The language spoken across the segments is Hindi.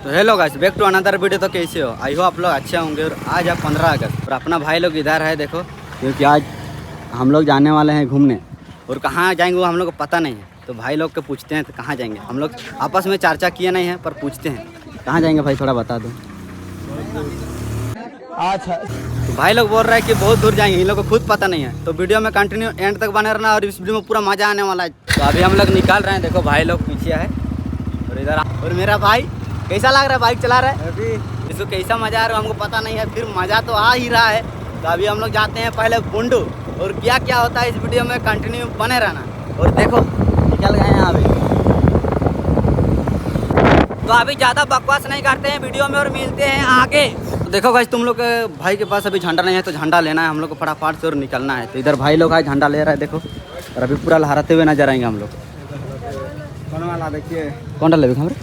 तो hello guys, back to another video. तो कैसे हो? आई हो आप लोग अच्छे होंगे। और आज आप 15 अगस्त और अपना भाई लोग इधर है देखो, क्योंकि आज हम लोग जाने वाले हैं घूमने। और कहाँ जाएंगे वो हम लोग को पता नहीं है, तो भाई लोग को पूछते हैं तो कहाँ जाएंगे। हम लोग आपस में चर्चा किए नहीं है, पर पूछते हैं कहाँ जाएंगे भाई, थोड़ा बता दो। अच्छा, तो भाई लोग बोल रहे हैं कि बहुत दूर जाएंगे, इन लोग को खुद पता नहीं है। तो वीडियो में कंटिन्यू एंड तक बने रहना और इस वीडियो में पूरा मजा आने वाला है। तो अभी हम लोग निकाल रहे हैं, देखो भाई लोग पीछे है और इधर। और मेरा भाई कैसा लग रहा है बाइक चला रहा है अभी, इसको कैसा मजा आ रहा है हमको पता नहीं है, फिर मजा तो आ ही रहा है। तो अभी हम लोग जाते हैं पहले बुंडू, और क्या क्या होता है इस वीडियो में कंटिन्यू बने रहना। और देखो निकल गए हैं अभी। तो अभी ज़्यादा बकवास नहीं करते हैं वीडियो में और मिलते हैं आगे। तो देखो गाइस, तुम लोग के भाई के पास अभी झंडा नहीं है, तो झंडा लेना है हम लोग को फटाफट से और निकलना है। तो इधर भाई लोग है, झंडा ले रहा है देखो, और अभी पूरा लहराते हुए नजर आएंगे हम लोग। कौन वाला देखिए, कौन डाले हमारे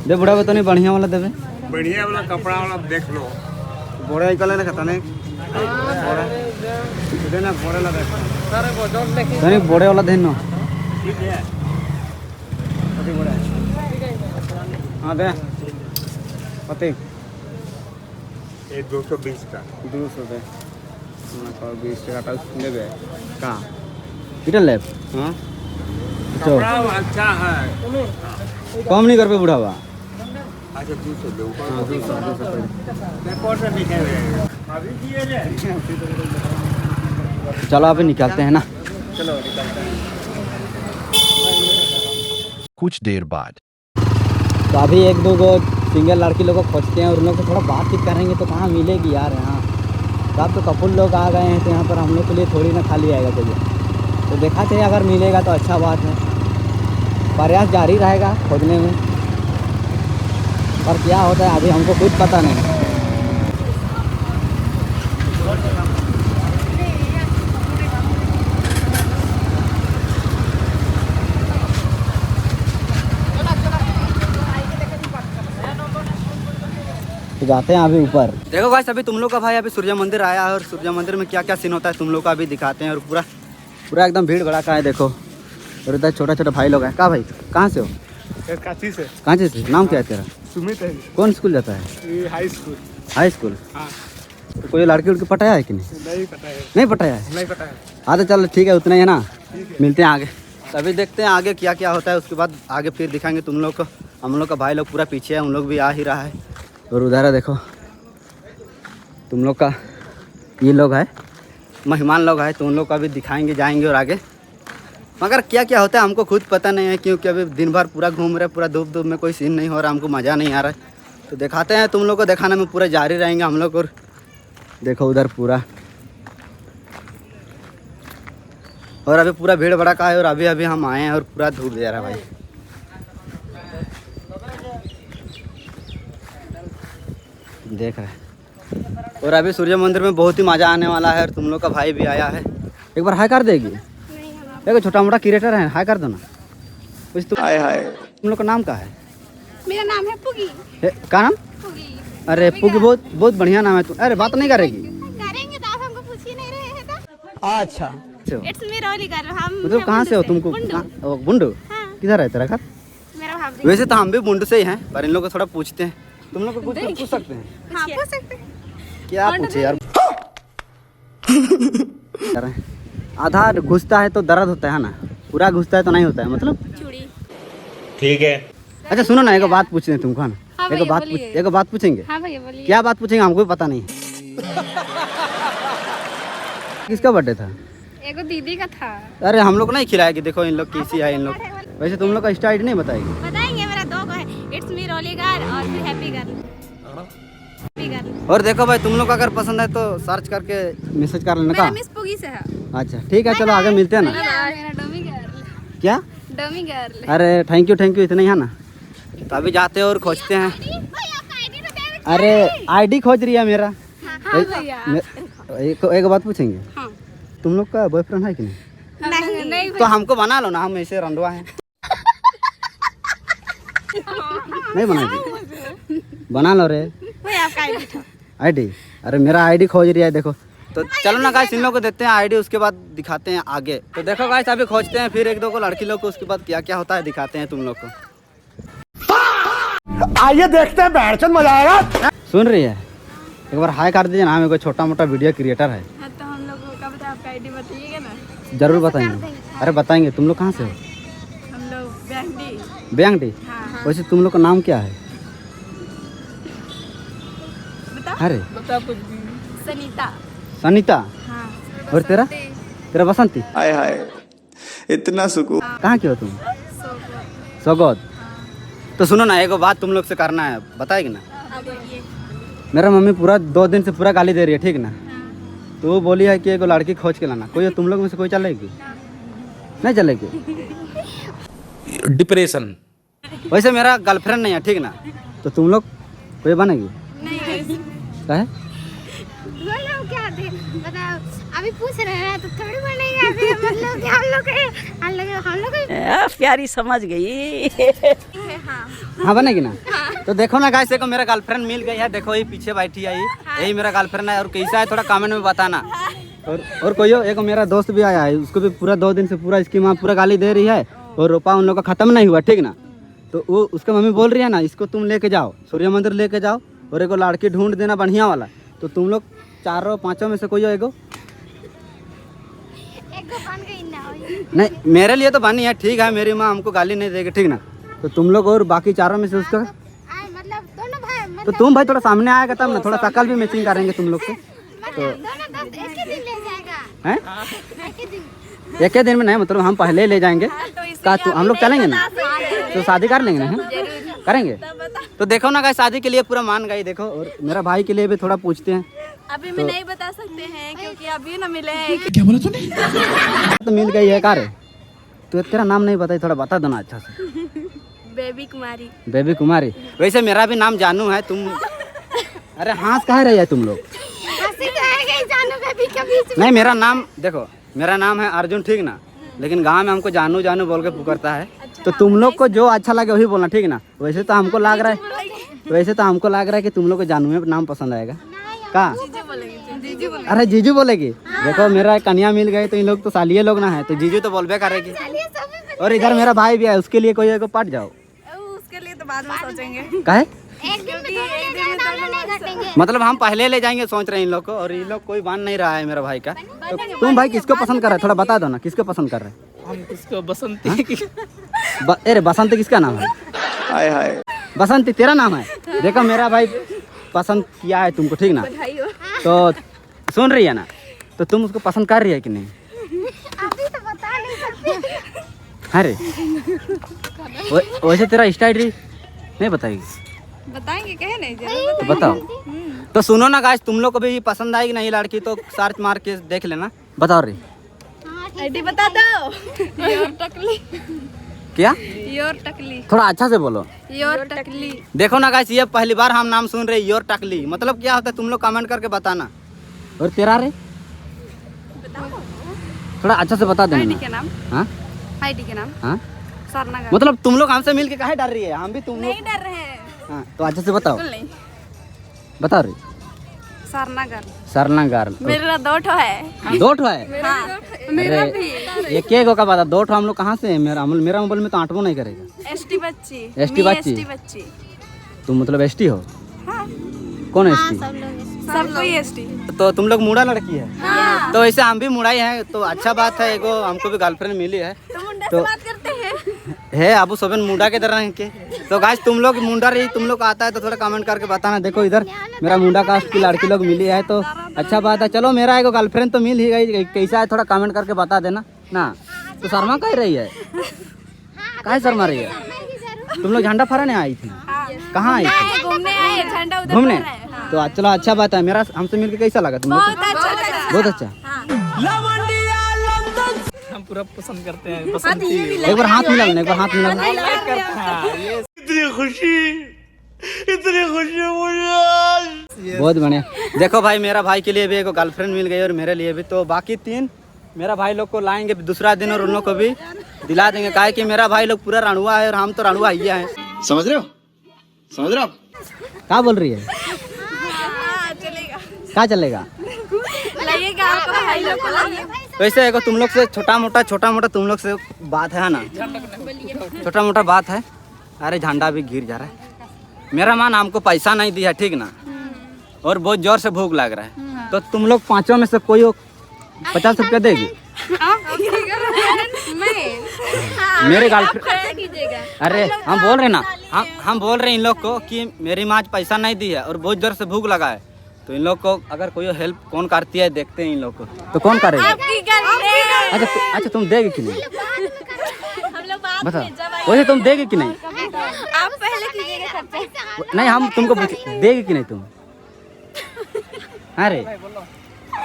दे बुढ़ा तो नहीं, बढ़िया वाला देवे, बढ़िया वाला कपड़ा वाला देख लो। बोड़े निकले ना खता नहीं, बोड़े वाला देनो। हाँ दे पति ये 220 का 200 दे 20 টাকা নেবে कहाँ इधर ले। हाँ कपड़ा अच्छा है। कम नहीं कर पे बुढ़ावा। अच्छा 200 दो। हाँ 200 चलो अभी निकलते हैं ना। चलो निकलते हैं। कुछ देर बाद तो अभी एक दो गो सिंगल लड़की लोग को खोजते हैं और उन लोग से थोड़ा बातचीत करेंगे तो कहाँ मिलेगी यार यहाँ। तो अब तो कपल लोग आ गए हैं, तो यहाँ पर हम लोग के लिए थोड़ी ना खाली आएगा जगह। तो देखा चाहिए, अगर मिलेगा तो अच्छा बात है। प्रयास जारी रहेगा खोजने में, पर क्या होता है अभी हमको कुछ पता नहीं। तो जाते हैं अभी ऊपर। देखो गाइस, अभी तुम लोग का भाई अभी सूर्य मंदिर आया है, और सूर्य मंदिर में क्या क्या सीन होता है तुम लोग का अभी दिखाते हैं। और पूरा पूरा एकदम भीड़ भड़ाका है देखो। और इधर छोटा छोटा भाई लोग हैं। कहाँ भाई, कहाँ से हो? कांची से। कांची से। नाम क्या है तेरा? सुमित है। कौन स्कूल जाता है? ये हाई स्कूल। High school. हाँ। तो कोई लड़की उड़की पटाया है कि नहीं? नहीं पता है। नहीं पटाया है? नहीं पता है। हाँ तो चलो ठीक है, उतना ही है ना, मिलते हैं आगे। अभी देखते हैं आगे क्या क्या होता है, उसके बाद आगे फिर दिखाएंगे तुम लोग को। हम लोग का भाई लोग पूरा पीछे है, उन लोग भी आ ही रहा है। और उधर है देखो, तुम लोग का ये लोग है, मेहमान लोग है, तो उन लोग का भी दिखाएंगे, जाएंगे और आगे। मगर क्या क्या होता है हमको खुद पता नहीं है, क्योंकि अभी दिन भर पूरा घूम रहे, पूरा धूप धूप में कोई सीन नहीं हो रहा, हमको मज़ा नहीं आ रहा है। तो दिखाते हैं तुम लोग को, दिखाने में पूरा जारी रहेंगे हम लोग। और देखो उधर पूरा, और अभी पूरा भीड़ भड़का है, और अभी अभी हम आए हैं और पूरा धूप दे रहा है भाई। देख रहे हैं। और अभी सूर्य मंदिर में बहुत ही मज़ा आने वाला है, और तुम लोग का भाई भी आया है। एक बार हाई कर देगी? देखो छोटा मोटा क्रिएटर है, हाई कर दो ना कुछ। तुम हाय हाय, तुम लोग का नाम क्या है? मेरा नाम है पुगी। क्या नाम? पुगी। अरे पुगी, बहुत बहुत बढ़िया नाम है। तू अरे बात नहीं करेगी? करेंगे तो आप हमको पूछ ही नहीं रहे हैं तो। अच्छा, इट्स मी रोली कर हम। मतलब कहाँ से हो तुमको? बुंडू। हाँ। किधर है तेरा घर? मेरा भाभी। वैसे तो हम भी बुंडू से ही हैं, पर इन लोग को थोड़ा पूछते हैं। तुम लोग को कुछ पूछ सकते हैं? हाँ पूछ सकते हैं। क्या पूछे यार? आधा घुसता है तो दर्द होता है ना, पूरा घुसता है तो नहीं होता है, मतलब। चूड़ी। ठीक है। अच्छा सुनो ना, एक बात पूछते हैं तुमको, है ना? हाँ एक भैया, बात बोलिए। एक बात पूछेंगे। हाँ भैया बोलिए। क्या बात पूछेंगे हमको भी पता नहीं है। किसका बर्थडे था? एगो दीदी का था। अरे हम लोग नहीं खिलाया कि देखो इन लोग कैसी है इन लोग। वैसे तुम लोग का इंस्टा आईडी नहीं बताएगी? बताएंगे, मेरा दो को है, इट्स मी रोली गर्ल और फिर हैप्पी गर्ल। और देखो भाई, तुम लोग को अगर पसंद है तो सर्च करके मैसेज कर लेना मेरा का। मिस पुगी से है। अच्छा ठीक है, चलो आगे मिलते हैं ना। मेरा डमी गर्ल। क्या? Dummy girl. अरे थैंक यू इतना ही है ना। तो अभी जाते हैं और खोजते हैं। अरे आईडी खोज रही है मेरा। हाँ भैया। एक बात पूछेंगे, हाँ। तुम लोग का बॉयफ्रेंड है कि नहीं? नहीं तो हमको बना लो ना, हम ऐसे रंडवा हैं। नहीं बनाएगी? बना लो रे आईडी। अरे मेरा आईडी खोज रही है देखो। तो चलो ना गाइस, इन लोग को देते हैं आईडी, उसके बाद दिखाते हैं आगे। तो देखो गाइस, अभी खोजते हैं फिर एक दो को लड़की लोग को, उसके बाद क्या क्या होता है दिखाते हैं तुम लोग को। आइए देखते हैं बैठचंद मजा आएगा। सुन रही है, एक बार हाय कर दीजिए ना, हमें कोई छोटा मोटा वीडियो क्रिएटर है। हाँ, तो हम लोगों का बताओ, आपका आईडी बताइएगा ना। जरूर बताएंगे। अरे बताएंगे। तुम लोग कहाँ से हो? हम लोग बैंडी। बेंगटी। हाँ। वैसे तुम लोग का नाम क्या है? बता। अरे बता कुछ भी। सनीता। सनीता। हाँ। और तेरा? तेरा बसंती। हाय हाय इतना सुकून। कहाँ के हो तुम? सौगौद। तो सुनो ना, एक बात तुम लोग से करना है, बताएगी ना? मेरा मम्मी पूरा 2 दिन से पूरा गाली दे रही है, ठीक ना? तो वो बोली है कि एक लड़की खोज के लाना। कोई तुम लोग में से कोई चलेगी? नहीं चलेगी? डिप्रेशन। वैसे मेरा गर्लफ्रेंड नहीं है, ठीक ना? तो तुम लोग कोई बनेगी? क्या है? बोलो क्या थे बताओ, अभी पूछ रहे हैं तो थोड़ी बनेगा अभी, मतलब कि हम लोग प्यारी समझ गई। हाँ बनेगी ना? तो देखो ना गाइस, देखो मेरा गर्लफ्रेंड मिल गई है। देखो ये पीछे बैठी है, यही मेरा गर्लफ्रेंड है। और कैसा है थोड़ा कमेंट में बताना। और कोई हो, एक मेरा दोस्त भी आया है, उसको भी पूरा 2 दिन से पूरा इसकी माँ पूरा गाली दे रही है। और रोपा उन लोग का खत्म नहीं हुआ, ठीक ना? तो वो उसका मम्मी बोल रही है ना, इसको तुम लेके जाओ, सूर्य मंदिर लेके जाओ और एक लड़की ढूंढ देना बढ़िया वाला। तो तुम लोग 4-5 में से कोई हो एगो? बन गई ना नहीं, मेरे लिए तो बनी है, ठीक है। मेरी माँ हमको गाली नहीं देगी, ठीक ना? तो तुम लोग और बाकी 4 में से उसका, मतलब दोनों भाई, तो तुम भाई थोड़ा सामने आएगा तब ना, थोड़ा शकल भी मैचिंग करेंगे तुम लोग से। तो दोनों दोस्त एक ही दिन ले जाएगा। हैं? एक ही दिन। एक ही दिन में नहीं, मतलब हम पहले ही ले जाएंगे। का हम लोग चलेंगे ना? तो शादी कर लेंगे ना? हैं? करेंगे। तो देखो ना गाइस, शादी के लिए पूरा मान गई। देखो, और मेरा भाई के लिए भी थोड़ा पूछते हैं। अभी मैं नहीं बता सकते हैं क्योंकि अभी ना मिले हैं। तो मिल गई है कार। तो तेरा नाम नहीं बताई, थोड़ा बता दो ना अच्छा से। बेबी कुमारी। बेबी कुमारी। वैसे मेरा भी नाम जानू है। तुम अरे हंस कहाँ रही है तुम लोग? हंसी तो आएगा ही जानू बेबी के बीच में। नहीं, मेरा नाम देखो, मेरा नाम है अर्जुन, ठीक ना? लेकिन गांव में हमको जानू जानू बोल के पुकारता है। तो तुम लोग को जो अच्छा लगे वही बोलना, ठीक ना? वैसे तो हमको लग रहा है कि तुम लोग को जानू में नाम पसंद आएगा। का? अरे जीजू बोलेगी। देखो मेरा कन्या मिल गई तो इन लोग तो सालिए लोग ना है, तो जीजू तो बोलबे करेगी। और इधर मेरा भाई भी है, उसके लिए कोई पट जाओ। उसके लिए तो बाद में सोचेंगे। काहे? एक दिन में थोड़ी ले जाएगा, दाना नहीं घटेंगे। मतलब हम पहले ले जाएंगे सोच रहे हैं इन लोग को, और इन लोग कोई मान नहीं रहा है मेरा भाई का। तो तुम भाई किसको पसंद कर रहे? थोड़ा बता दो ना, किसको पसंद कर रहे? हम किसको बसंती अरे बसंती किसका नाम है? हाय हाय बसंती तेरा नाम है? देखो मेरा भाई पसंद किया है तुमको, ठीक ना? तो सुन रही है ना? तो तुम उसको पसंद कर रही है कि नहीं? अभी तो बता नहीं सकते। अरे वैसे तेरा स्टाइल नहीं बताएगी? बताएंगे, कहे नहीं जरूर तो बताओ। तो सुनो ना गाइस, तुम लोग को भी पसंद आएगी नहीं लड़की तो सर्च मार के देख लेना। बताओ रही आईडी बता दो। योर टकली। क्या? योर टकली। थोड़ा अच्छा से बोलो। योर टकली। देखो ना गाइस, ये पहली बार हम नाम सुन रहे योर टकली। मतलब क्या होता है तुम लोग कमेंट करके बताना। और तेरा रे? थोड़ा अच्छा से बता देना। आईडी के नाम? हाँ आईडी के नाम? हाँ, सरनागर। मतलब तुम लोग हमसे मिल के काहे डर रही है? हम भी तुम लोग। नहीं डर रहे हैं। हाँ, तो अच्छे से बताओ। बिल्कुल नहीं। बताओ रही। सरनागर। सरनागार। मेरा 2 ठो है। 2 ठो है? हाँ, मेरा अरे, भी। ये के गो का बात है? 2 ठो हम लोग कहाँ से है? मेरा मोबाइल में तो 8 नहीं करेगा। एसटी बच्ची। एसटी बच्ची? एसटी बच्ची। तुम मतलब एसटी हो? हाँ। कौन एसटी? सब कोई एसटी। तो तुम लोग मुड़ा लड़की है? हाँ। तो वैसे हम भी मुड़ा ही है, तो अच्छा बात है। एगो हमको भी गर्लफ्रेंड मिली है। तो मुंडा तो से बात करते हैं। है अबू सोबन मुंडा के तरह के। तो गाइस तुम लोग मुंडा रही, तुम लोग आता है तो थोड़ा कमेंट करके बताना। देखो इधर मेरा मुंडा कास्ट की लड़की लोग मिली है, तो अच्छा बात है। चलो मेरा एगो गर्लफ्रेंड तो मिल ही गई, कैसा है थोड़ा कमेंट करके बता देना ना। तो शर्मा कह रही है? काहे शर्मा रही है? तुम लोग झंडा फहराने आई थी? कहाँ आई थी? घूमने आए, झंडा उधर घूमने? फहराए। हाँ। तो चलो अच्छा बात है। मेरा हमसे मिलके कैसा लगा तुम लोग को? बहुत अच्छा लगा। बहुत अच्छा। हम पूरा पसंद करते हैं बसंती। एक बार हाथ मिला लेना, एक बार हाथ मिला लेना। इतनी खुशी मुझे। बहुत बढ़िया। देखो भाई, मेरा भाई के लिए भी एक गर्लफ्रेंड मिल गई और मेरे लिए भी। तो बाकी 3 मेरा भाई लोग को लाएंगे दूसरा दिन, और उन लोग को भी दिला देंगे। काहे कि मेरा भाई लोग पूरा रणुआ है और हम तो रणुआ ही हैं। समझ रहे हो? समझ रहे हो? क्या बोल रही है? हाँ, चलेगा। क्या चलेगा? लाइएगा आपको भाई लोग को लाइए। वैसे एगो तुम लोग से छोटा मोटा तुम लोग से बात है ना, छोटा मोटा बात है। अरे झंडा भी गिर जा रहा है। मेरा मान हमको पैसा नहीं दिया, ठीक ना, और बहुत जोर से भूख लग रहा है, तो तुम लोग पांचों में से कोई 50 रुपया देगी? मेरे गर्लफ्रेंड, अरे हम बोल रहे ना, हम बोल रहे हैं इन लोग को कि मेरी माँ आज पैसा नहीं दी है और बहुत जोर से भूख लगा है, तो इन लोग को अगर कोई हेल्प कौन करती है देखते हैं इन लोग को, तो कौन करेगा? अच्छा तुम देगी कि नहीं? बताओ वैसे तुम देगी कि नहीं? आप पहले कीजिएगा खर्चा। नहीं हम तुमको देगी कि नहीं तुम? अरे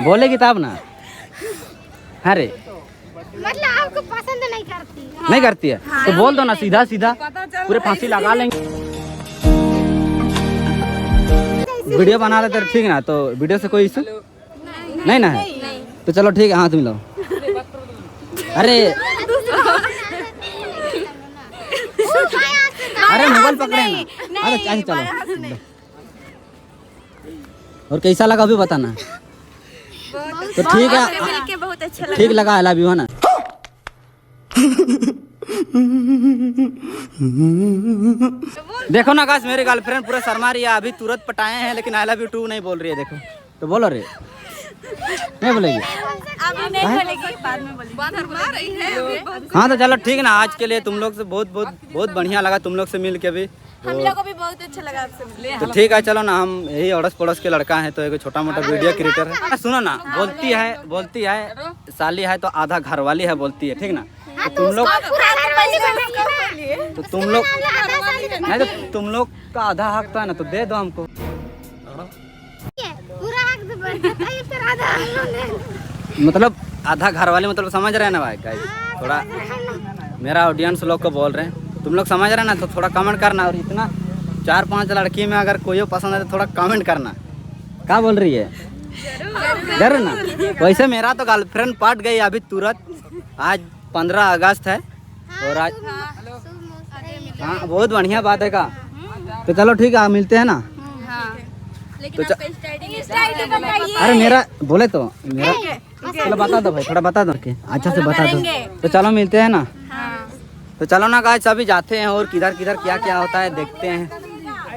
बोलेगी तब ना। अरे मतलब आपको पसंद नहीं करती? नहीं करती है तो बोल दो ना, सीधा सीधा पूरे फांसी लगा लेंगे। वीडियो बना लेते हैं, ठीक ना, तो वीडियो से कोई इशू नहीं ना है? तो चलो ठीक है, हाथ मिलाओ। अरे अरे मोबाइल पकड़े ना। अच्छा चलो, और कैसा लगा अभी बताना। तो ठीक है, मिलके बहुत अच्छा लगा। ठीक लगा, आई लव यू है ना। देखो ना गाइस, मेरी गर्लफ्रेंड पूरा शर्मा रही है, अभी तुरंत पटाए हैं लेकिन आई लव यू टू नहीं बोल रही है। देखो तो बोलो रे, नहीं बोलेगी? अभी नहीं बोलेगी, बाद में बोलेगी। मार रही है। हाँ तो चलो ठीक ना, आज के लिए तुम लोग से बहुत बहुत बहुत बढ़िया लगा तुम लोग से मिल के भी। हम लोग को भी बहुत अच्छा लगा आपसे मिले। तो ठीक है चलो ना, हम यही अड़ोस पड़ोस के लड़का है, तो एक छोटा मोटा वीडियो क्रिएटर है। सुनो ना, बोलती है साली है तो आधा घर वाली है बोलती है, ठीक ना। तो तुम लोग नहीं, तो तुम लोग का आधा हक तो है ना, तो दे दो हमको। पूरा हक तो बताइए, फिर आधा हम लोग ले। मतलब आधा घर वाली, मतलब समझ रहे हैं ना भाई गाइस, थोड़ा मेरा ऑडियंस लोग को बोल रहे हैं, तुम लोग समझ रहे हैं ना, तो थोड़ा कमेंट करना। और इतना 4-5 लड़की में अगर कोई पसंद है तो थोड़ा कमेंट करना। क्या बोल रही है? जरूर ना। वैसे मेरा तो गर्लफ्रेंड पट गई अभी तुरंत। आज 15 अगस्त है और आज हाँ बहुत बढ़िया बात है का। तो चलो ठीक है, मिलते हैं ना। लेकिन तो आपका स्टाइल बताइए। अरे मेरा बोले तो मेरा चलो बता दो भाई, थोड़ा बता दो के अच्छा से बता दो। तो चलो मिलते हैं ना। तो चलो ना गाइस, अभी जाते हैं और किधर किधर क्या क्या होता है देखते हैं।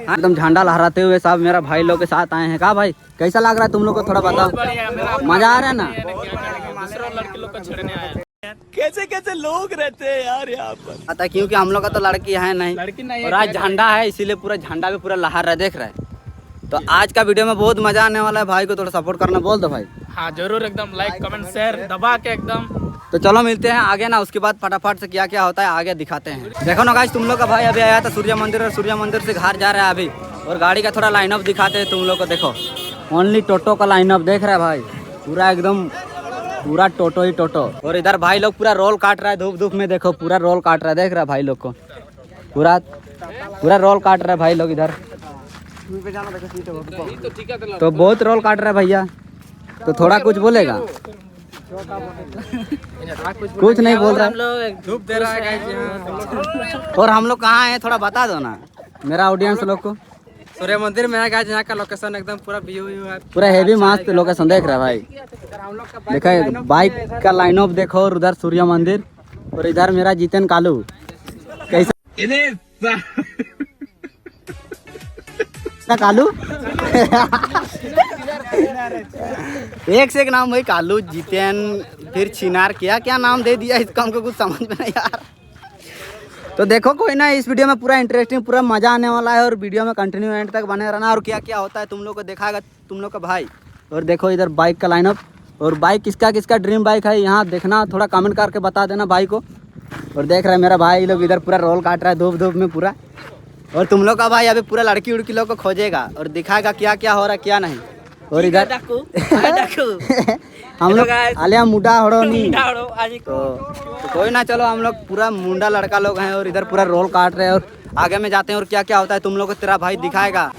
हाँ, एकदम झंडा लहराते हुए सब मेरा भाई लोग के साथ आए हैं। कहा भाई कैसा लग रहा है तुम लोग को, थोड़ा बताओ। मजा आ रहा है ना? लड़के लोग को छेड़ने आया। कैसे कैसे लोग रहते हैं यार यहाँ पर। पता क्योंकि हम लोग का तो लड़की है नहीं, लड़की नहीं है, और आज झंडा है इसीलिए पूरा झंडा भी पूरा लहर रहा है, देख रहा है। तो आज का वीडियो में बहुत मजा आने वाला है, भाई को थोड़ा सपोर्ट करना बोल दो भाई। हाँ जरूर, एकदम लाइक कमेंट शेयर दबा के एकदम। तो चलो मिलते हैं आगे ना, उसके बाद फटाफट से क्या क्या होता है आगे दिखाते हैं। देखो ना गाइस, तुम लोग का भाई अभी आया था सूर्य मंदिर, और सूर्य मंदिर से घर जा रहा है अभी, और गाड़ी का थोड़ा लाइनअप दिखाते हैं तुम लोग को। देखो ओनली टोटो का लाइनअप देख रहा है भाई, पूरा एकदम पूरा टोटो ही टोटो। और इधर भाई लोग पूरा रोल काट रहा है, धूप धूप में देखो पूरा रोल काट रहा है, देख रहा है भाई लोग को, पूरा पूरा रोल काट रहा है भाई लोग इधर। तो बहुत रोल काट रहा है भैया, तो थोड़ा कुछ बोलेगा? कुछ नहीं बोल रहा है, धूप दे रहा है। और हम लोग कहाँ हैं थोड़ा बता दो ना मेरा ऑडियंस लोग को। सूर्य मंदिर में है गाइस, यहाँ का लोकेशन एकदम पूरा व्यू है, पूरा हेवी मस्त लोकेशन देख रहा है भाई। देखा बाइक का लाइनअप देखो, और उधर सूर्य मंदिर, और इधर मेरा जीतन कालू। कैसा कालू? एक से एक नाम भाई, कालू, जीतन, फिर चिनार, क्या क्या नाम दे दिया इसका, हमको कुछ समझ में नहीं यार। तो देखो कोई ना, इस वीडियो में पूरा इंटरेस्टिंग पूरा मजा आने वाला है, और वीडियो में कंटिन्यू एंड तक बने रहना, और क्या क्या होता है तुम लोग को दिखाएगा तुम लोग का भाई। और देखो इधर बाइक का लाइनअप, और बाइक किसका किसका ड्रीम बाइक है यहाँ देखना, थोड़ा कमेंट करके बता देना भाई को। और देख रहे हैं मेरा भाई लोग इधर पूरा रोल काट रहा है धूप धूप में पूरा, और तुम लोग का भाई अभी पूरा लड़की उड़की लोग को खोजेगा और दिखाएगा क्या क्या हो रहा है क्या नहीं। और इधर हम लोग आलिया मुंडा हड़ो नहीं, तो कोई ना, चलो हम लोग पूरा मुंडा लड़का लोग हैं, और इधर पूरा रोल काट रहे हैं, और आगे में जाते हैं और क्या क्या होता है तुम लोग को तेरा भाई दिखाएगा।